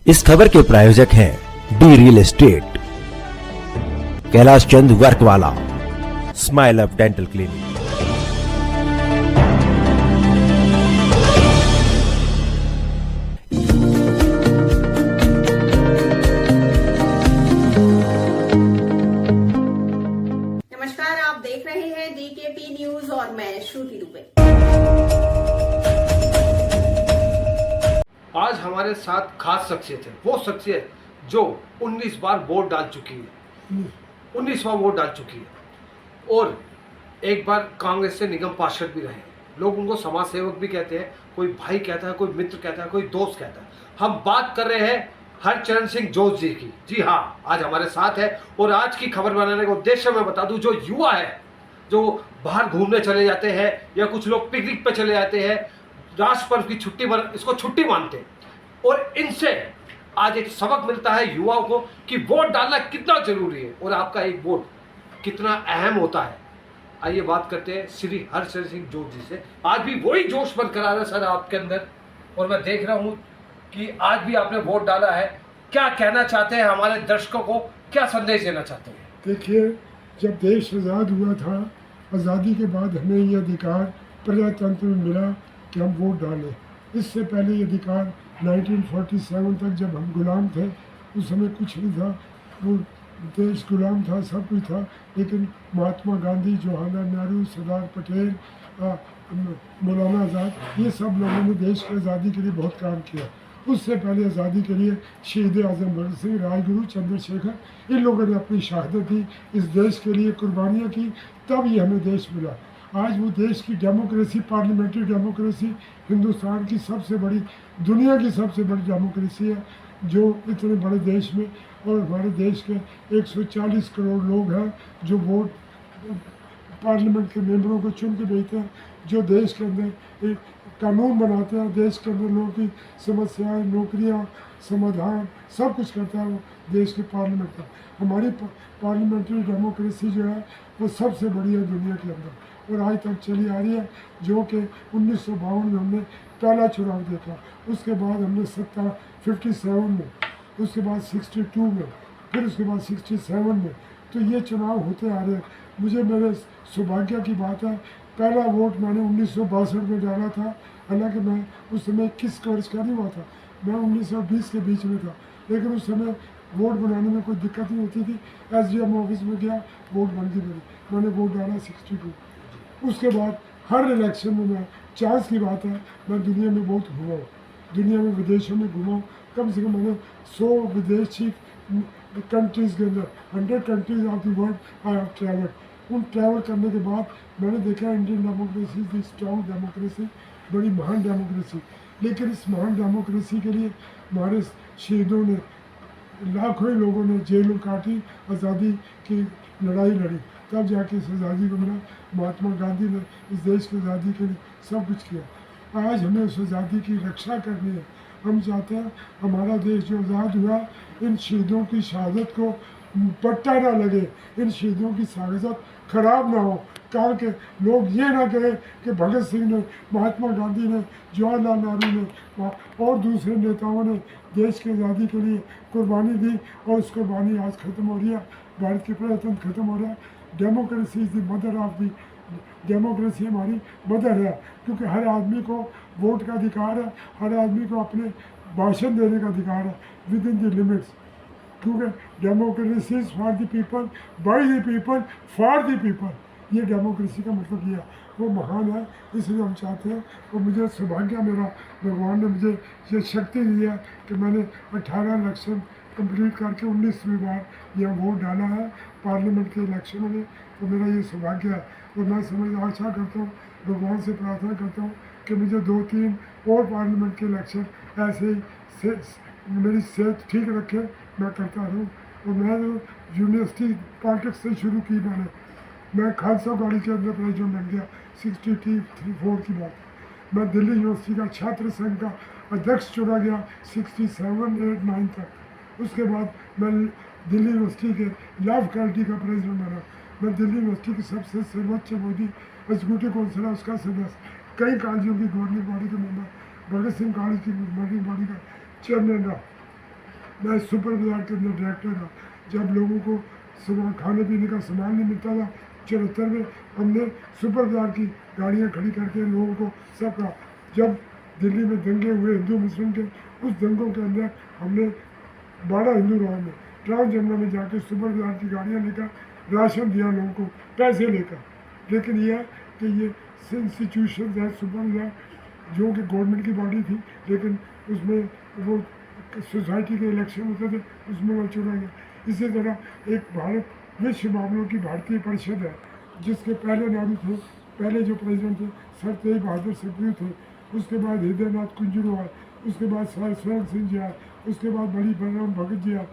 इस खबर के प्रायोजक हैं D real estate, Kailash Chand work वाला, स्माइल अप डेंटल क्लिनिक। नमस्कार, आप देख रहे हैं डीकेपी न्यूज और मैं श्रुति दुबे। आज हमारे साथ खास शख्सियत है, वो शख्सियत जो 19 बार वोट डाल चुकी है, 19वां वोट डाल चुकी है और एक बार कांग्रेस से निगम पार्षद भी रहे। लोग उनको समाज सेवक भी कहते हैं, कोई भाई कहता है, कोई मित्र कहता है, कोई दोस्त कहता है। हम बात कर रहे हैं हरचरण सिंह जोश जी की। जी हाँ, आज हमारे साथ है और आज की खबर बनाने का उद्देश्य मैं बता दूं, जो युवा है, जो बाहर घूमने चले जाते हैं या कुछ लोग पिकनिक पे चले जाते हैं, राष्ट्र पर्व की छुट्टी पर इसको छुट्टी मानते हैं और इनसे आज एक सबक मिलता है युवाओं को कि वोट डालना कितना जरूरी है और आपका एक वोट कितना अहम होता है। आइए बात करते हैं श्री हरचरण सिंह जोश जी से। आज भी वही जोश बरकरार है सर आपके अंदर और मैं देख रहा हूँ कि आज भी आपने वोट डाला है। क्या कहना चाहते हैं हमारे दर्शकों को, क्या संदेश देना चाहते हैं? देखिए, जब देश आज़ाद हुआ था, आज़ादी के बाद हमें ये अधिकार प्रजातंत्र में मिला कि हम वोट डालें। इससे पहले ये अधिकार 1947 तक जब हम गुलाम थे, उस समय कुछ नहीं था, वो देश गुलाम था, सब कुछ था। लेकिन महात्मा गांधी, जवाहरलाल नेहरू, सरदार पटेल, मौलाना आज़ाद, ये सब लोगों ने देश की आज़ादी के लिए बहुत काम किया। उससे पहले आज़ादी के लिए शहीद आज़म भगत सिंह, राजगुरु, चंद्रशेखर, इन लोगों ने अपनी शहादत दी, इस देश के लिए कुर्बानियाँ की, तब ये हमें देश मिला। आज वो देश की डेमोक्रेसी, पार्लियामेंट्री डेमोक्रेसी, हिंदुस्तान की सबसे बड़ी, दुनिया की सबसे बड़ी डेमोक्रेसी है, जो इतने बड़े देश में, और हमारे देश के 140 करोड़ लोग हैं जो वोट पार्लियामेंट के मेंबरों को चुन के भेजते हैं, जो देश के अंदर एक कानून बनाते हैं, देश के अंदर लोगों की समस्याएं, नौकरियां, समाधान, सब कुछ करता है वो देश के पार्लियामेंट का। हमारी पार्लियामेंट्री डेमोक्रेसी जो है वो सबसे बड़ी है दुनिया के अंदर और आज तक चली आ रही है, जो कि 1952 में हमने पहला चुनाव देखा, उसके बाद हमने 57 में, उसके बाद 62 में, फिर उसके बाद 67 में, तो ये चुनाव होते आ रहे हैं। मुझे मेरे सौभाग्य की बात है, पहला वोट मैंने 1962 में डाला था, हालांकि मैं उस समय 21 वर्ष का नहीं हुआ था, मैं 1920 के बीच में था, लेकिन उस समय वोट बनाने में कोई दिक्कत नहीं होती थी। SDM ऑफिस में गया, वोट बन गई मेरी, मैंने वोट डाला 62। उसके बाद हर इलेक्शन में मैं, चांस की बात है, मैं दुनिया में बहुत घूमा हूँ, दुनिया में विदेशों में घूमा हूँ, कम से कम मैंने 100 विदेशी कंट्रीज़ के अंदर, 100 countries of the world I have travelled. उन ट्रैवल करने के बाद मैंने देखा Indian democracy is strong democracy, बड़ी महान डेमोक्रेसी। लेकिन इस महान डेमोक्रेसी के लिए हमारे शहीदों ने, लाखों ही लोगों ने जेलों काटी, आज़ादी की लड़ाई लड़ी, तब जाके इस आज़ादी को मिला। महात्मा गांधी ने इस देश की आज़ादी के लिए सब कुछ किया। आज हमें उस आज़ादी की रक्षा करनी है। हम चाहते हैं हमारा देश जो आज़ाद हुआ, इन शहीदों की शहादत को पट्टा ना लगे, इन शहीदों की शहादत खराब ना हो, कहा कि लोग ये ना कहें कि भगत सिंह ने, महात्मा गांधी ने, जवाहरलाल नेहरू ने और दूसरे नेताओं ने देश की आज़ादी के लिए कुर्बानी दी और उस कुर्बानी आज ख़त्म हो रही है, भारत की प्रजातंत्र ख़त्म हो रहा है। Democracy is the mother of the, democracy हमारी मदर है, क्योंकि हर आदमी को वोट का अधिकार है, हर आदमी को अपने भाषण देने का अधिकार है विद इन द लिमिट्स, क्योंकि democracy is for the people, by the people, for the people. ये डेमोक्रेसी का मतलब ये है, वो महान है, इसलिए हम चाहते हैं। और मुझे सौभाग्य, मेरा भगवान ने मुझे ये शक्ति दी है कि मैंने 18 इलेक्शन कंप्लीट करके 19वीं बार यह वोट डाला है पार्लियामेंट के इलेक्शनों में, तो मेरा ये सौभाग्य है। और मैं समझ आशा करता हूँ, भगवान से प्रार्थना करता हूँ कि मुझे 2-3 और पार्लियामेंट के इलेक्शन ऐसे ही मेरी सेहत ठीक रखे, मैं करता रहूँ। और मैं यूनिवर्सिटी पॉलिटिक्स से शुरू की, मैं खालसा कॉलेज के अंदर प्रेसिडेंट बन गया, 64 की बात। मैं दिल्ली यूनिवर्सिटी का छात्र संघ का अध्यक्ष चुना गया 67-8-9 तक। उसके बाद मैं दिल्ली यूनिवर्सिटी के लॉ फैकल्टी का प्रेसिडेंट बना। मैं दिल्ली यूनिवर्सिटी की सबसे सर्वोच्च बॉडी एग्जीक्यूटिव काउंसिल है, उसका सदस्य, कई कॉलेजों की गवर्निंग बॉडी के मेंबर, भगत सिंह कॉलेज की गवर्निंग बॉडी का चेयरमैन रहा। मैं सुपर बाजार के अंदर डायरेक्टर था। जब लोगों को सुबह खाने पीने का सामान नहीं मिलता था 74 में, हमने सुपर बाजार की गाड़ियाँ खड़ी करके लोगों को सब कहा। जब दिल्ली में दंगे हुए हिंदू मुस्लिम के, उस दंगों के अंदर हमने 12 हिंदू गाँव में ट्रांस जमुना में जाके सुपर बाजार की गाड़ियाँ लेकर राशन दिया लोगों को पैसे लेकर। लेकिन यह है कि ये इंस्टीट्यूशन है सुपर बाजार, जो कि गवर्नमेंट की बॉडी थी, लेकिन उसमें वो सोसाइटी के इलेक्शन होते थे, उसमें वो चुना गया। इसी तरह एक भारत विश्व मामलों की भारतीय परिषद है, जिसके पहले नायडू थे, पहले जो प्रेसिडेंट थे सर तेज बहादुर सप्रू थे, उसके बाद हृदयनाथ कुंजरू आए, उसके बाद सर स्वर्ण सिंह जी आए, उसके बाद बड़ी बलराम भगत जी आए,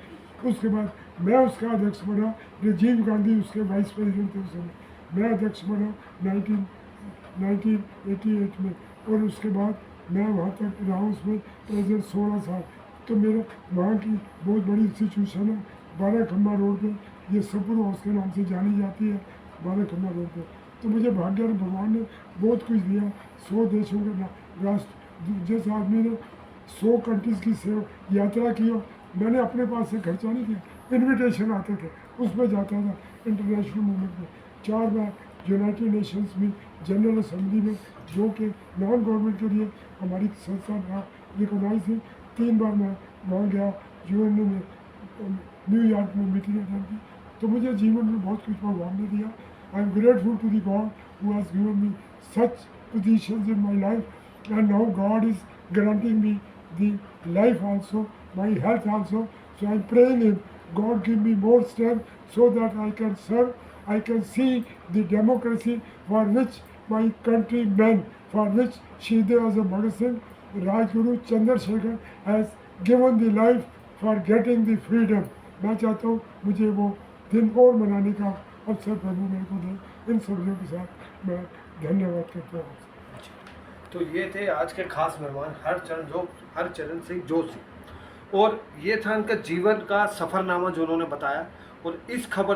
उसके बाद मैं उसका अध्यक्ष बना, राजीव गांधी उसके वाइस प्रेसिडेंट थे उस समय, मैं अध्यक्ष बना 1988 में, और उसके बाद मैं वहाँ तक रहा हूँ उसमें प्रेसिडेंट 16 साल। तो मेरा वहाँ की बहुत बड़ी इंस्टीट्यूशन है 12 खम्बा रोड पे, ये सपुर हाउस के नाम से जानी जाती है 12 खम्बा रोड पे। तो मुझे भाग्य भगवान ने बहुत कुछ दिया, 100 देशों के राष्ट्र, जिस आदमी ने 100 कंट्रीज़ की सेवा यात्रा की हो, मैंने अपने पास से खर्चा नहीं किया, इन्विटेशन आते थे उसमें जाता था। इंटरनेशनल मूवमेंट में 4 बार यूनाइटेड नेशंस में जनरल असेंबली में, जो कि नॉन गवर्नमेंट के लिए हमारी संस्था रिकॉग्नाइज थी, 3 बार मैं वहाँ गया, यूएन में न्यूयॉर्क में मीटिंग अटेंड की। तो मुझे जीवन में बहुत कुछ भगवान ने दिया। I am grateful to the God who has given me such positions in my life, and now God is granting me the life also, my health also. So I am praying him, God give me more strength so that I can serve, I can see the democracy for which my countrymen, for which Shahid Azam Bhagat Singh, Rajguru Chandrasekhar has given the life for getting the freedom. मैं चाहता हूँ मुझे वो दिन और मनाने का अवसर प्रभु मेरे को दे। इन सभी के साथ मैं धन्यवाद करता हूँ। तो ये थे आज के खास मेहमान हरचरण सिंह जोशी, और ये था उनका जीवन का सफ़रनामा जो उन्होंने बताया। और इस खबर